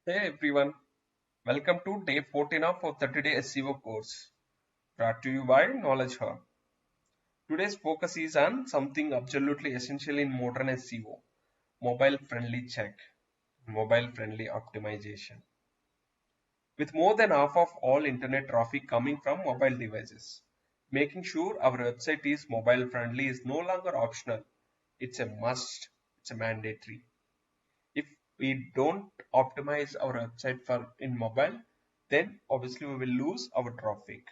Hey everyone, welcome to day 14 of our 30-day SEO course brought to you by Knowledge Hub. Today's focus is on something absolutely essential in modern SEO, mobile friendly check, mobile friendly optimization. With more than half of all internet traffic coming from mobile devices, making sure our website is mobile friendly is no longer optional, it's a must, it's a mandatory. If we don't optimize our website for in mobile, then obviously we will lose our traffic.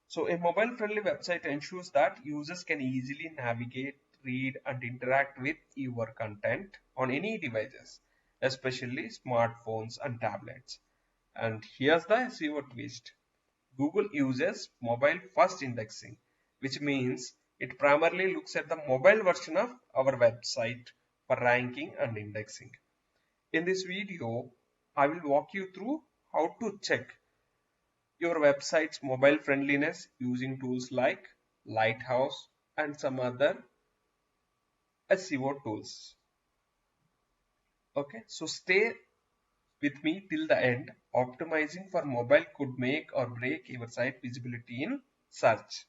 So a mobile friendly website ensures that users can easily navigate, read and interact with your content on any devices, especially smartphones and tablets. And here's the SEO twist. Google uses mobile first indexing, which means it primarily looks at the mobile version of our website for ranking and indexing. In this video, I will walk you through how to check your website's mobile friendliness using tools like Lighthouse and some other SEO tools. Okay, so stay with me till the end. Optimizing for mobile could make or break your site visibility in search.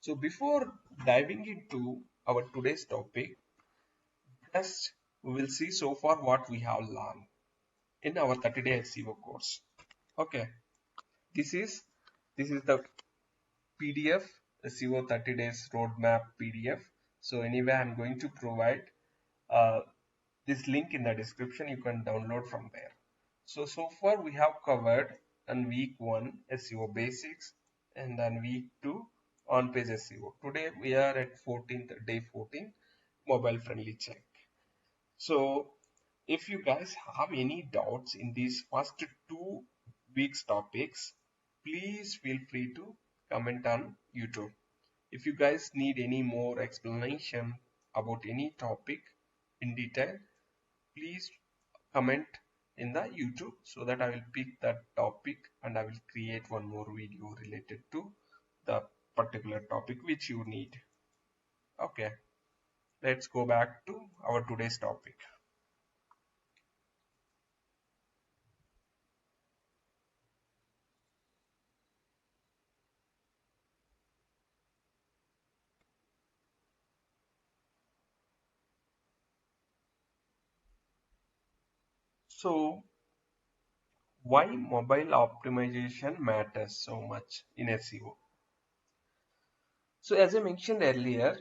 So before diving into our today's topic, first we will see so far what we have learned in our 30-day SEO course. Okay, this is this is the PDF SEO 30 days roadmap PDF. So anyway, I'm going to provide uh, this link in the description. You can download from there. So far we have covered on week 1 SEO basics and then week 2 on page SEO. Today we are at 14th day 14 mobile friendly check. So if you guys have any doubts in these first 2 weeks topics, please feel free to comment on YouTube. If you guys need any more explanation about any topic in detail, please comment in the YouTube so that I will pick that topic and I will create one more video related to the particular topic which you need. Okay, let's go back to our today's topic. So why mobile optimization matters so much in SEO? So as I mentioned earlier,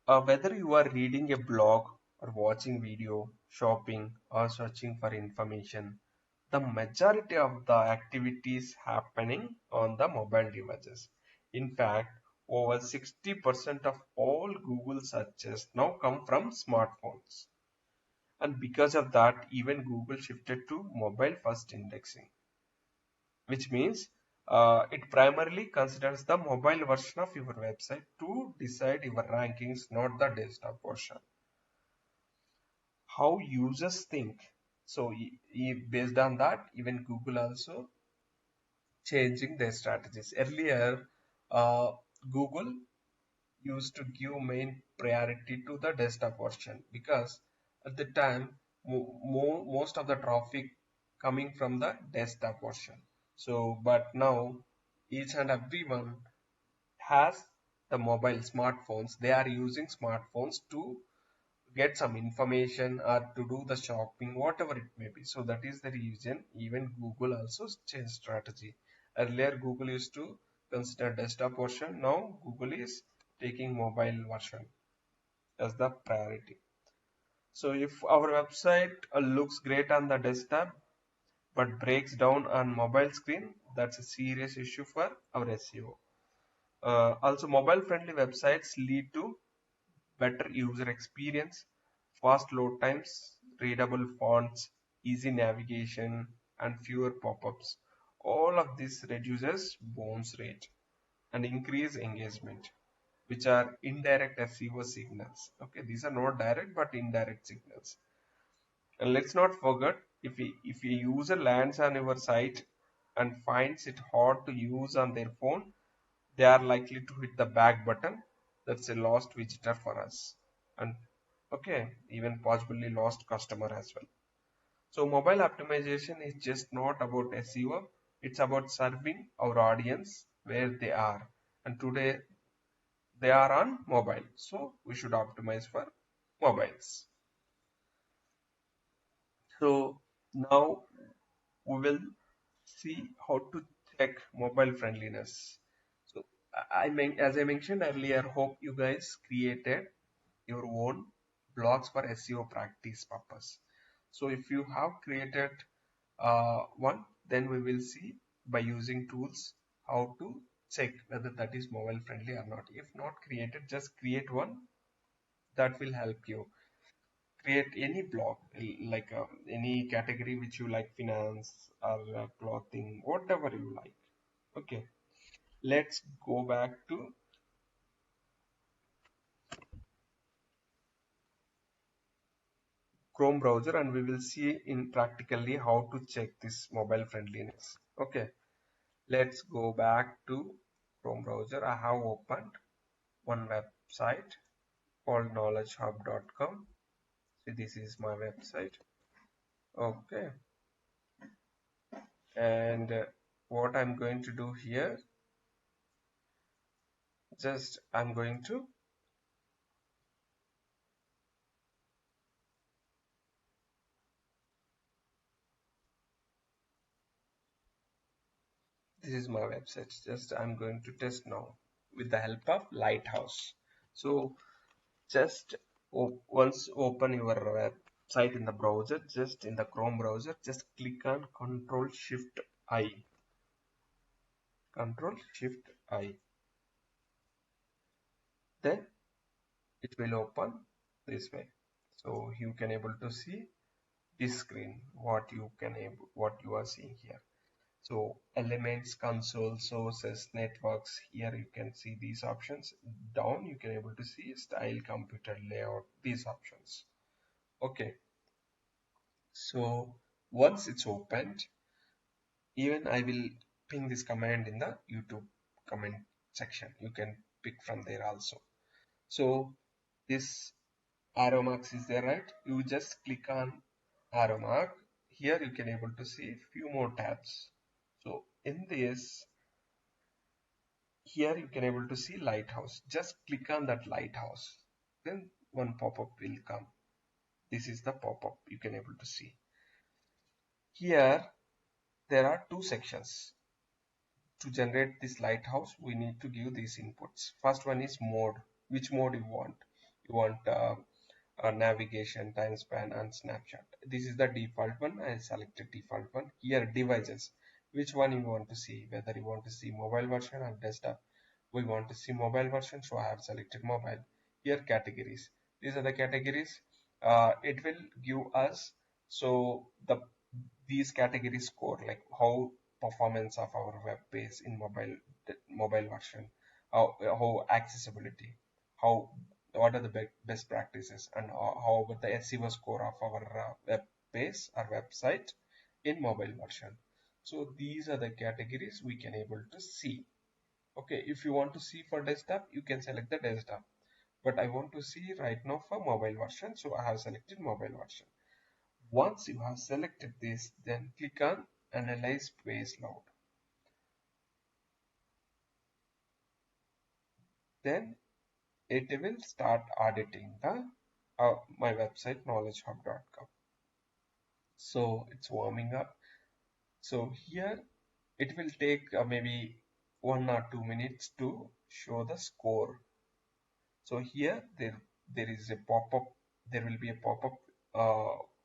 whether you are reading a blog or watching video, shopping or searching for information, the majority of the activities happening on the mobile devices. In fact, over 60% of all Google searches now come from smartphones. And because of that, even Google shifted to mobile first indexing, which means it primarily considers the mobile version of your website to decide your rankings, not the desktop version. How users think. So based on that, even Google also changing their strategies. Earlier, uh, Google used to give main priority to the desktop version because at the time most of the traffic coming from the desktop version. So but now each and everyone has the mobile smartphones. They are using smartphones to get some information or to do the shopping, whatever it may be. So that is the reason even Google also changed strategy. Earlier Google used to consider desktop version. Now Google is taking mobile version as the priority. So if our website looks great on the desktop but breaks down on mobile screen, that's a serious issue for our SEO. Also, mobile friendly websites lead to better user experience, fast load times, readable fonts, easy navigation, and fewer pop-ups. All of this reduces bounce rate and increase engagement, which are indirect SEO signals. Okay, these are not direct but indirect signals. And let's not forget, if a user lands on your site and finds it hard to use on their phone, they are likely to hit the back button. That's a lost visitor for us. And Okay, even possibly lost customer as well. So mobile optimization is just not about SEO, it's about serving our audience where they are. And today they are on mobile, so we should optimize for mobiles. So now we will see how to check mobile friendliness. So as I mentioned earlier, hope you guys created your own blogs for SEO practice purpose. So if you have created one, then we will see by using tools how to check whether that is mobile friendly or not. If not created, just create one, that will help you. Create any blog, like any category which you like, finance or clothing, whatever you like. Okay, let's go back to Chrome browser and we will see in practically how to check this mobile friendliness. Okay, let's go back to Chrome browser. I have opened one website called knowledgehub.com. So this is my website. Okay, and what I'm going to do here, just I'm going to, this is my website, just I'm going to test now with the help of Lighthouse. So just once open your website in the browser, just in the Chrome browser, just click on I, Control Shift I, then it will open this way. So you can able to see this screen, what you are seeing here. So elements, console, sources, networks, here you can see these options. Down you can able to see style, computer layout, these options. Okay, so once it's opened, even I will ping this command in the YouTube comment section. You can pick from there also. So this arrow marks is there, right? You just click on arrow mark. Here you can able to see few more tabs. So in this, here you can able to see Lighthouse. Just click on that Lighthouse. Then one pop-up will come. This is the pop-up you can able to see. Here there are two sections. To generate this Lighthouse, we need to give these inputs. First one is mode. Which mode you want? You want navigation, time span, and snapshot. This is the default one. I selected default one. Here devices. Which one you want to see? Whether you want to see mobile version or desktop. We want to see mobile version, so I have selected mobile. Here categories. These are the categories. It will give us so these categories score, like how performance of our web page in mobile version, how accessibility, how what are the best practices, and how about the SEO score of our web page or website in mobile version. So these are the categories we can able to see. Okay, if you want to see for desktop, you can select the desktop, but I want to see right now for mobile version, so I have selected mobile version. Once you have selected this, then click on Analyze Page Load. Then it will start auditing the my website knowledgehub.com. So it's warming up. So here it will take maybe 1 or 2 minutes to show the score. So here there is a pop-up. There will be a pop-up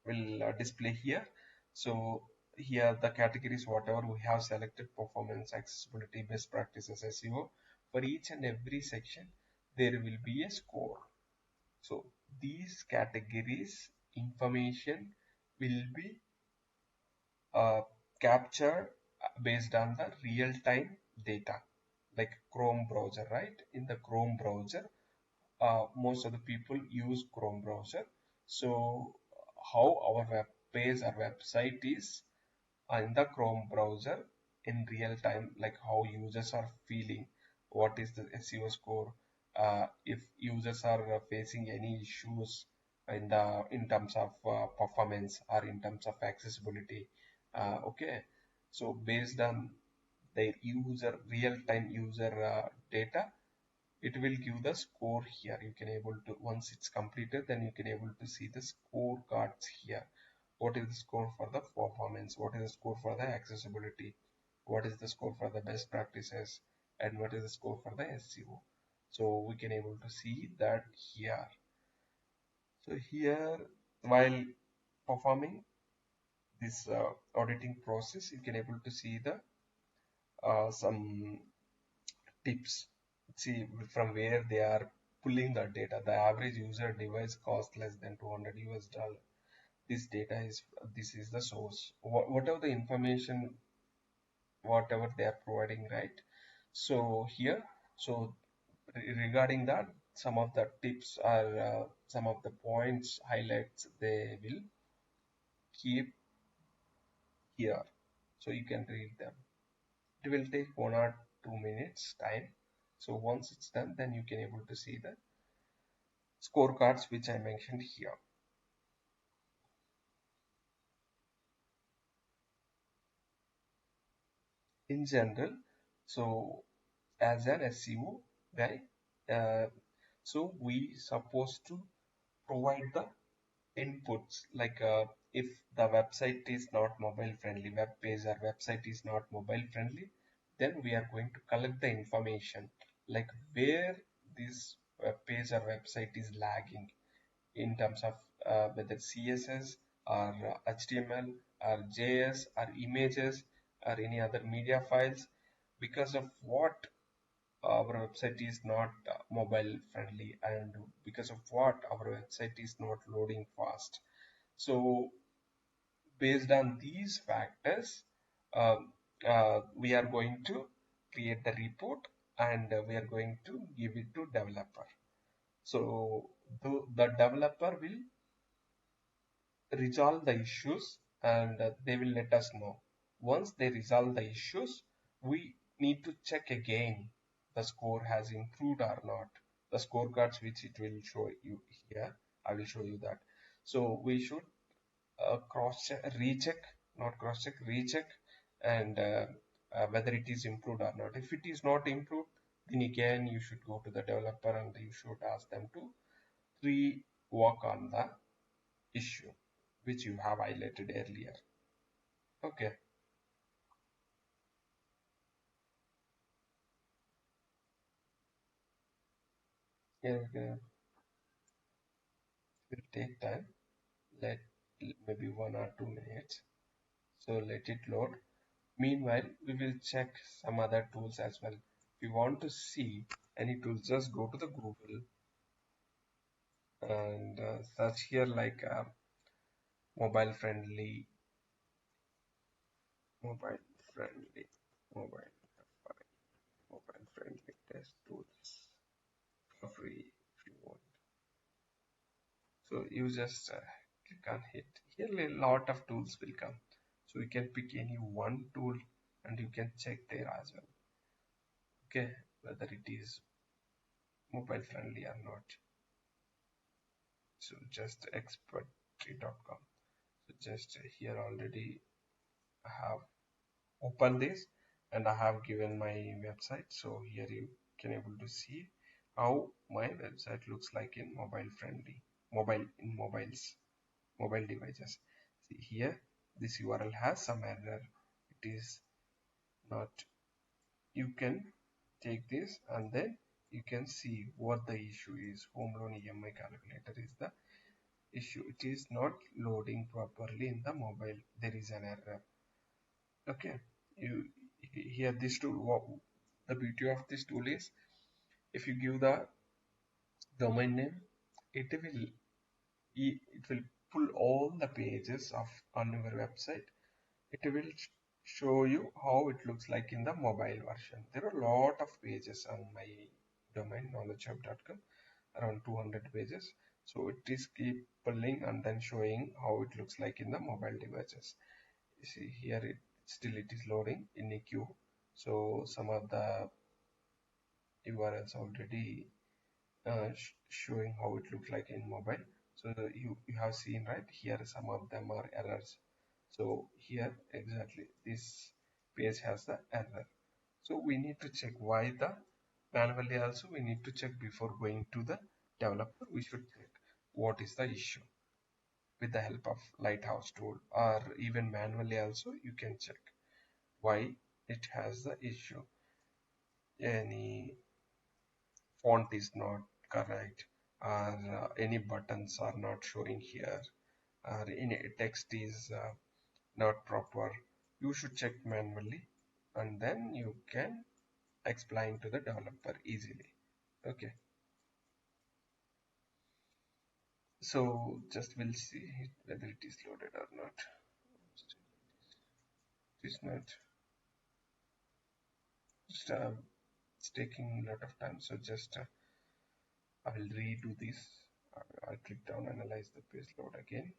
will display here. So here the categories whatever we have selected: performance, accessibility, best practices, SEO. For each and every section there will be a score. So these categories information will be captured based on the real-time data, like Chrome browser, right? In the Chrome browser, most of the people use Chrome browser. So how our web page or website is in the Chrome browser in real time, like how users are feeling, what is the SEO score, if users are facing any issues, in terms of performance or in terms of accessibility. Okay, so based on their user real-time user data, it will give the score here. You can able to, once it's completed, then you can able to see the scorecards here. What is the score for the performance? What is the score for the accessibility? What is the score for the best practices? And what is the score for the SEO? So we can able to see that here. So here, while performing this auditing process, you can able to see the some tips. See from where they are pulling the data. The average user device costs less than 200 US dollar. This data is, this is the source. Whatever the information, whatever they are providing, right? So here, so regarding that, some of the tips are some of the points highlights they will keep here, so you can read them. It will take 1 or 2 minutes time. So once it's done, then you can able to see the scorecards which I mentioned here. In general, so as an SEO guy, uh, so we supposed to provide the inputs, like if the website is not mobile friendly, web page or website is not mobile friendly, then we are going to collect the information, like where this web page or website is lagging in terms of whether CSS or HTML or JS or images or any other media files, because of what our website is not mobile friendly, and because of what our website is not loading fast. So based on these factors, we are going to create the report, and we are going to give it to developer. So the developer will resolve the issues, and they will let us know. Once they resolve the issues, we need to check again the score has improved or not. The scorecards which it will show you here, I will show you that. So we should cross check, recheck, not cross check, recheck, and whether it is improved or not. If it is not improved, then again you should go to the developer and you should ask them to re-work on the issue which you have highlighted earlier. Okay, here will take time. Let maybe 1 or 2 minutes. So let it load. Meanwhile, we will check some other tools as well. If you want to see any tools, just go to the Google and search here like mobile friendly, mobile friendly, mobile mobile friendly test tools for free if you want. So you just click on hit. Here a lot of tools will come. So you can pick any one tool and you can check there as well. Okay, whether it is mobile friendly or not. So just expertly.com. So just here already I have opened this and I have given my website. So here you can able to see how my website looks like in mobile friendly, mobile in mobile devices. See here, this URL has some error. It is not. You can take this and then you can see what the issue is. Home loan EMI calculator is the issue. It is not loading properly in the mobile. There is an error. Okay. You here this tool. The beauty of this tool is if you give the domain name, it will it will pull all the pages of on your website. It will show you how it looks like in the mobile version. There are a lot of pages on my domain knowledgehub.com, around 200 pages. So it is keep pulling and then showing how it looks like in the mobile devices. You see here it still it is loading in a queue. So some of the URLs already showing how it looks like in mobile. So you have seen right here some of them are errors. So here exactly this page has the error. So we need to check why the manually also we need to check before going to the developer. We should check what is the issue with the help of Lighthouse tool, or even manually also you can check why it has the issue. Any font is not correct, or any buttons are not showing here, or any text is not proper. You should check manually and then you can explain to the developer easily. Okay, so just we'll see whether it is loaded or not. It's not. Just it's taking a lot of time, so just I will redo this. I'll click down, analyze the page load again.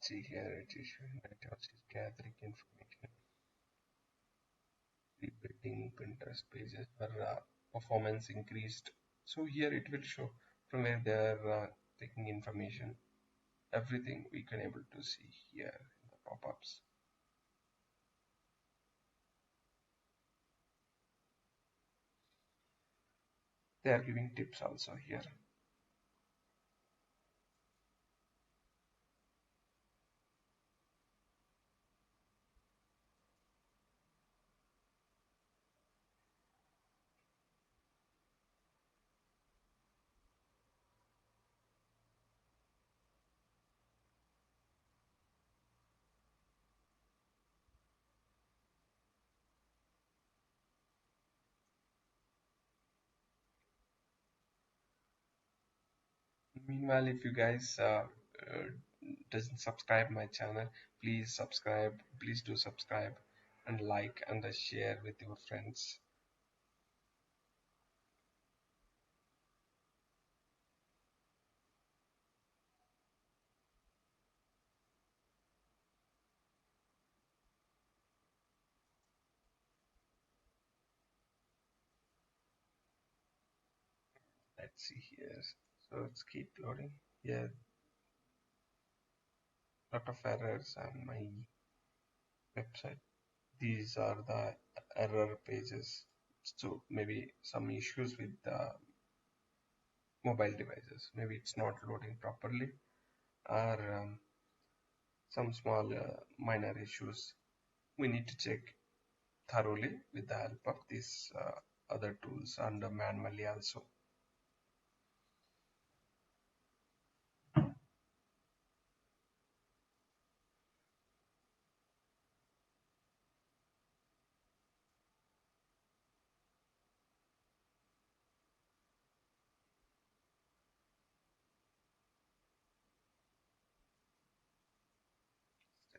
See here it is showing that it is gathering information, rebuilding Pinterest pages where performance increased. So here it will show from where they are taking information. Everything we can able to see here in the pop-ups. They are giving tips also here. Meanwhile, if you guys doesn't subscribe my channel, please subscribe. Please do subscribe and like and share with your friends. Let's see here. So let's keep loading. Yeah, lot of errors on my website. These are the error pages. So maybe some issues with the mobile devices. Maybe it's not loading properly, or some small minor issues. We need to check thoroughly with the help of these other tools and manually also.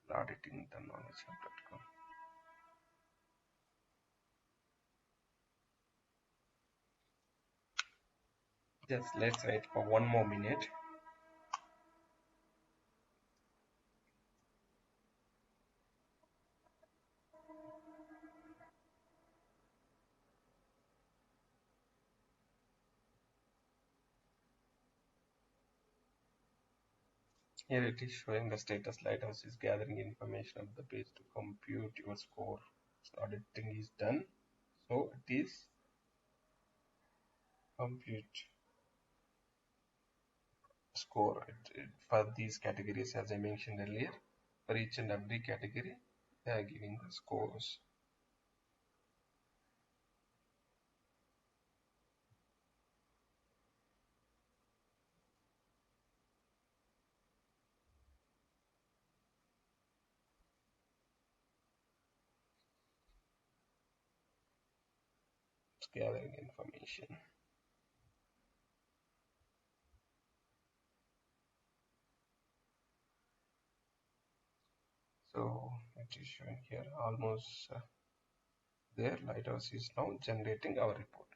Still auditing the knowledge.com. Just let's wait for one more minute. Here it is showing the status. Lighthouse is gathering information of the page to compute your score. So auditing is done. So it is compute score for these categories, as I mentioned earlier. For each and every category, they are giving the scores. gathering information. So it is showing here almost there. Lighthouse is now generating our report.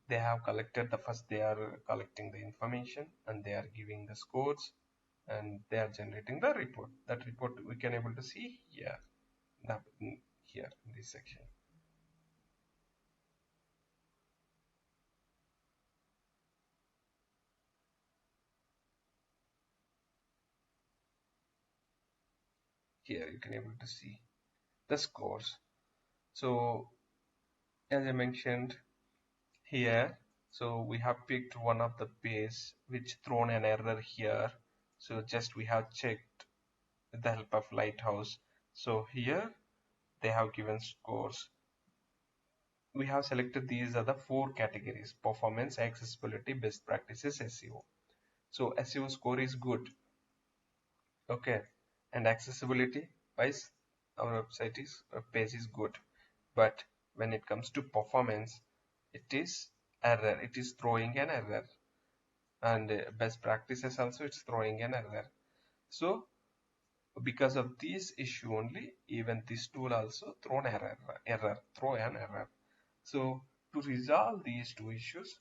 They have collected the first, they are collecting the information and they are giving the scores and they are generating the report. That report we can able to see here, that here in this section. Here you can able to see the scores. So as I mentioned here, so we have picked one of the page which thrown an error here. So just we have checked with the help of Lighthouse. So here they have given scores. We have selected these are the four categories: performance, accessibility, best practices, SEO. So SEO score is good, okay, and accessibility wise our website is page is good, but when it comes to performance it is error, it is throwing an error, and best practices also it's throwing an error. So because of this issue only, even this tool also throw an error. So to resolve these two issues,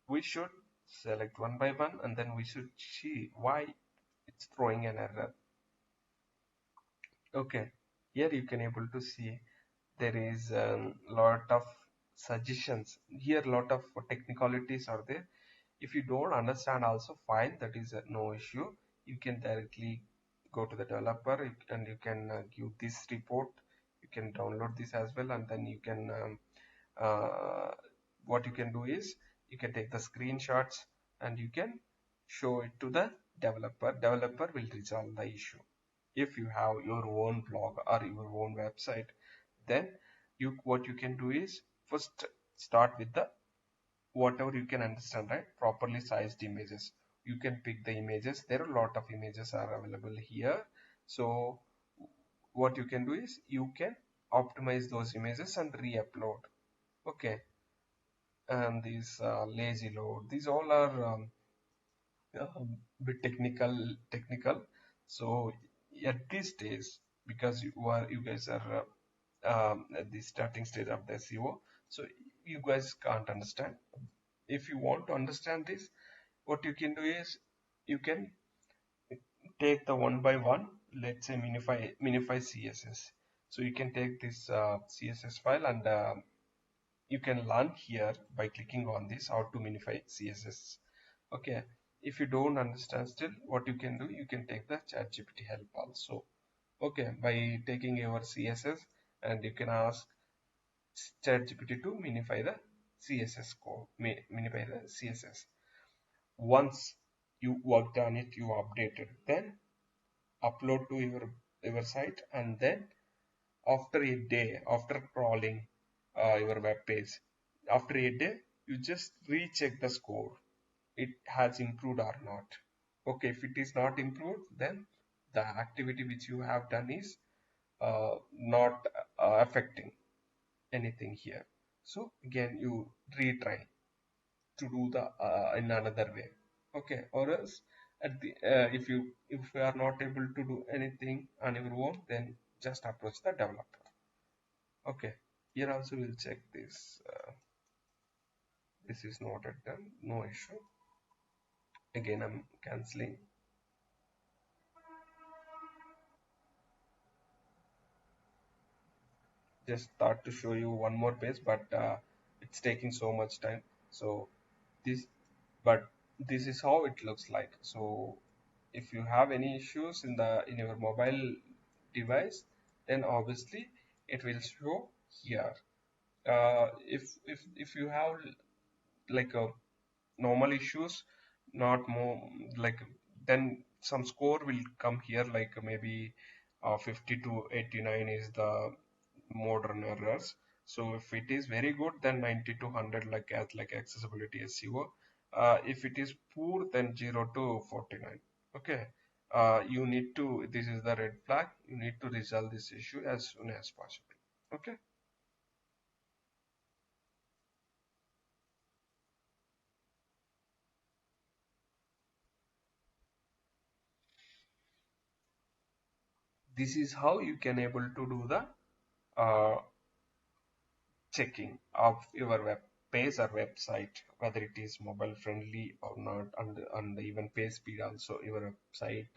we should select one by one and then we should see why it's throwing an error. Okay, here you can able to see there is a lot of suggestions here, lot of technicalities are there. If you don't understand also fine, that is no issue. You can directly go to the developer and you can give this report, you can download this as well, and then you can uh, what you can do is you can take the screenshots and you can show it to the developer will resolve the issue. If you have your own blog or your own website, then you what you can do is first start with the whatever you can understand, right? Properly sized images, you can pick the images. There are a lot of images are available here. So what you can do is you can optimize those images and re-upload. Okay, and these lazy load, these all are bit technical. So at this stage, because you guys are at the starting stage of the SEO, so you guys can't understand. If you want to understand this, what you can do is you can take the one by one. Let's say minify CSS. So you can take this CSS file and you can learn here by clicking on this how to minify CSS. Okay, if you don't understand still, what you can do, you can take the ChatGPT help also. Okay, by taking your CSS and you can ask ChatGPT to minify the CSS code, minify the CSS. Once you worked on it, you updated, then upload to your site, and then after a day, after crawling your web page, after a day, you just recheck the score. It has improved or not. Okay, if it is not improved, then the activity which you have done is not affecting anything here. So again, you retry to do the in another way. Okay, or else at the if you are not able to do anything on your own, then just approach the developer. Okay, here also we'll check this. This is not done, no issue. Again, I'm canceling. Just thought to show you one more page, but it's taking so much time. So this, but this is how it looks like. So if you have any issues in your mobile device, then obviously it will show here. If you have like a normal issues, not more like, then some score will come here, like maybe 50 to 89 is the modern errors. So if it is very good, then 90 to 100 like as like accessibility SEO. If it is poor, then 0 to 49. Okay, you need to, this is the red flag, you need to resolve this issue as soon as possible. Okay. this is how you can able to do the uh, checking of your web page or website, whether it is mobile friendly or not, and even page speed also, your website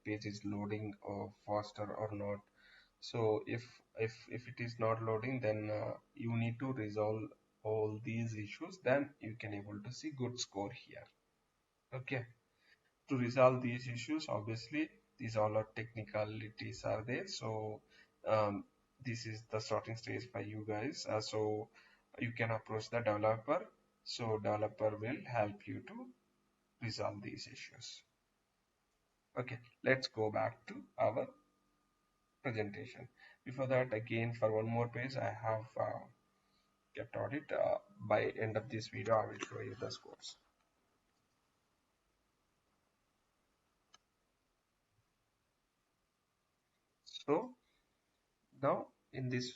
page is loading or faster or not. So if it is not loading, then you need to resolve all these issues, then you can able to see good score here. Okay, to resolve these issues, obviously these all are technicalities are there. So um, this is the starting stage for you guys. So you can approach the developer, so developer will help you to resolve these issues. Okay, let's go back to our presentation. Before that, again, for one more page I have kept audit. By end of this video I will show you the scores. So now in this,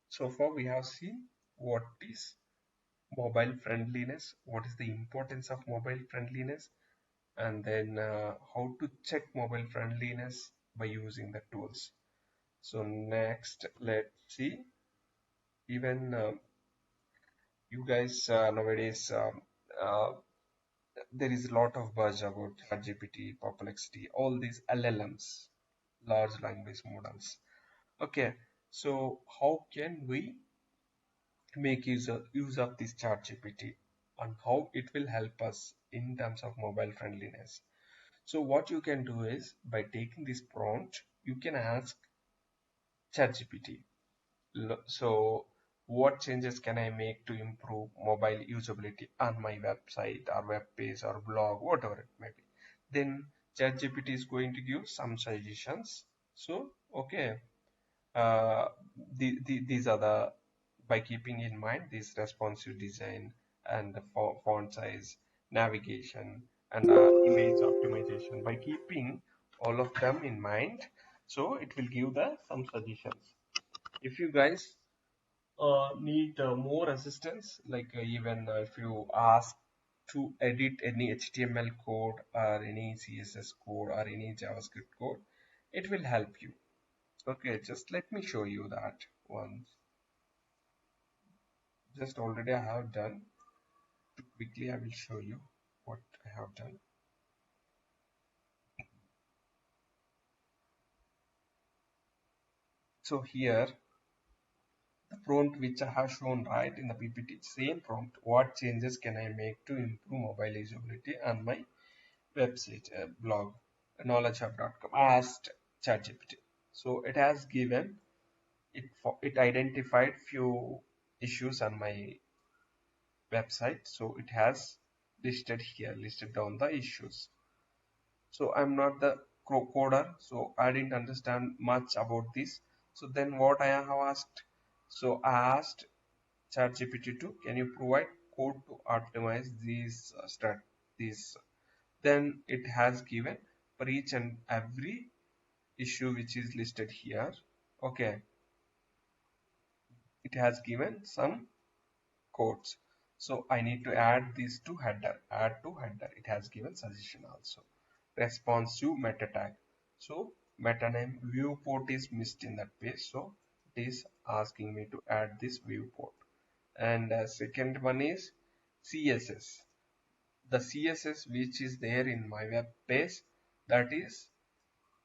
so far we have seen what is mobile friendliness, what is the importance of mobile friendliness, and then how to check mobile friendliness by using the tools. So next, let's see, even you guys nowadays uh, there is a lot of buzz about ChatGPT, Perplexity, all these LLMs, large language models. Okay, so how can we make use of this ChatGPT, and how it will help us in terms of mobile friendliness? So what you can do is, by taking this prompt, you can ask ChatGPT. So what changes can I make to improve mobile usability on my website or web page or blog, whatever it may be. Then ChatGPT is going to give some suggestions. So okay, uh, these are the, by keeping in mind this responsive design and the font size, navigation, and image optimization, by keeping all of them in mind, so it will give the some suggestions. If you guys need more assistance, like even if you ask to edit any HTML code or any CSS code or any JavaScript code, it will help you. Okay, just let me show you that once. Just already I have done. Quickly I will show you what I have done. So here the prompt which I have shown right in the PPT, same prompt. What changes can I make to improve mobile usability on my website, blog, knowledgehub.com? I asked ChatGPT. So it has given it identified few issues on my website. So it has listed here, listed down the issues. So I'm not the coder, so I didn't understand much about this. So then what I have asked, so I asked ChatGPT to, can you provide code to optimize these. Then it has given for each and every issue which is listed here. Okay, it has given some codes. So I need to add these to header, add to header. It has given suggestion also. Responsive meta tag. So meta name viewport is missed in that page. So it is asking me to add this viewport. And second one is CSS. The CSS which is there in my web page, that is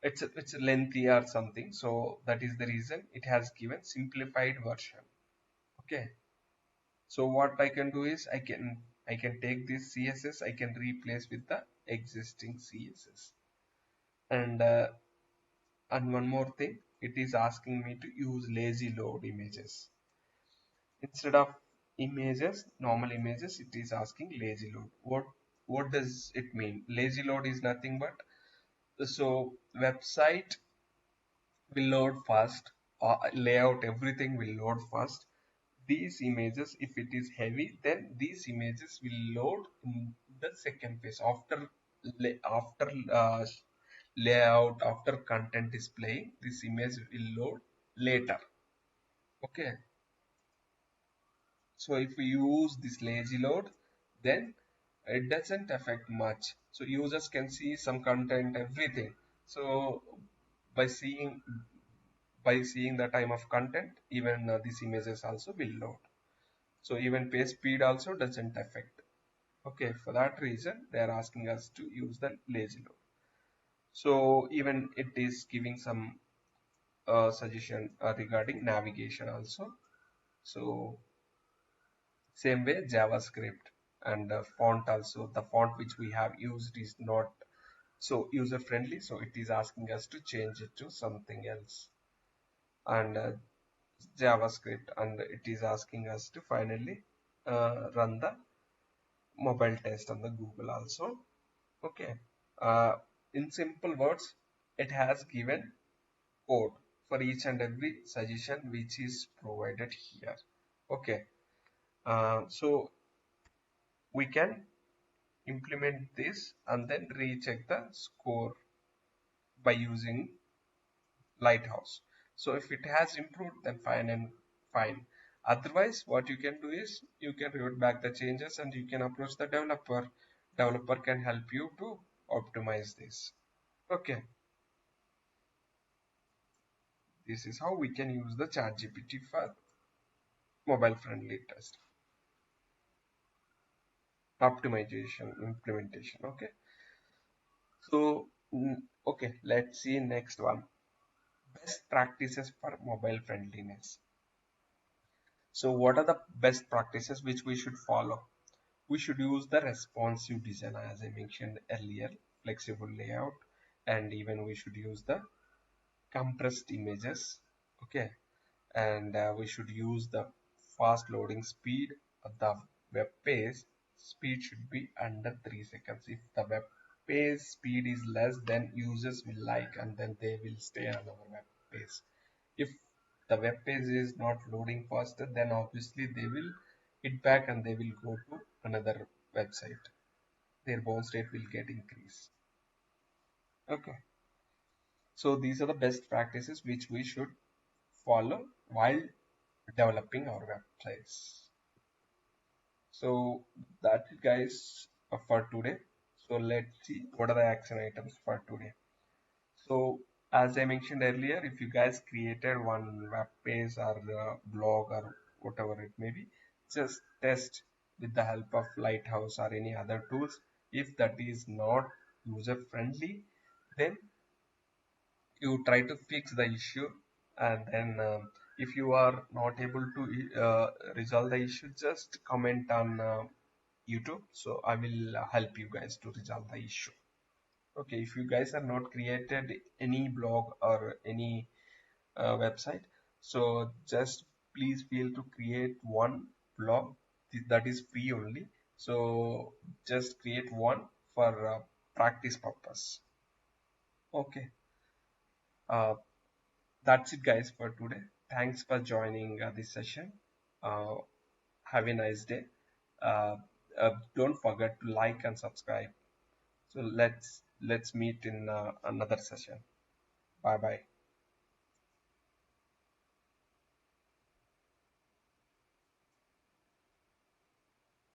it's lengthy or something. So that is the reason it has given simplified version. Okay. So what I can do is I can take this CSS, I can replace with the existing CSS. And one more thing, it is asking me to use lazy load images instead of images, normal images. It is asking lazy load. What does it mean? Lazy load is nothing but, so website will load fast, layout, everything will load fast. These images, if it is heavy, then these images will load in the second phase after after layout, after content displaying. This image will load later. Okay, so if we use this lazy load, then it doesn't affect much, so users can see some content, everything. So by seeing the time of content, even these images also will load. So even page speed also doesn't affect. Okay, for that reason they are asking us to use the lazy load. So even it is giving some suggestion regarding navigation also. So same way JavaScript and font also, the font which we have used is not so user friendly, so it is asking us to change it to something else. And JavaScript, and it is asking us to finally run the mobile test on the Google also. Okay, uh, in simple words, it has given code for each and every suggestion which is provided here. Okay, so we can implement this and then recheck the score by using Lighthouse. So if it has improved, then fine and fine. Otherwise, what you can do is you can revert back the changes and you can approach the developer. Developer can help you to optimize this. Okay, this is how we can use the ChatGPT for mobile friendly test optimization implementation. Okay, so okay, let's see next one. Best practices for mobile friendliness. So what are the best practices which we should follow? We should use the responsive design as I mentioned earlier, flexible layout, and even we should use the compressed images. Okay, and we should use the fast loading speed. The web page speed should be under 3 seconds. If the web page speed is less, then users will like and then they will stay on our web page. If the web page is not loading faster, then obviously they will hit back and they will go to another website. Their bounce rate will get increased. Okay, so these are the best practices which we should follow while developing our websites. So that's it guys for today. So let's see what are the action items for today. So as I mentioned earlier, if you guys created one web page or blog or whatever it may be, just test with the help of Lighthouse or any other tools. If that is not user friendly, then you try to fix the issue, and then if you are not able to resolve the issue, just comment on YouTube, so I will help you guys to resolve the issue. Okay, if you guys are not created any blog or any website, so just please feel to create one blog that is free only. So just create one for practice purpose. Okay, uh, that's it guys for today. Thanks for joining this session. uh, have a nice day. uh, don't forget to like and subscribe. So let's meet in another session. Bye bye.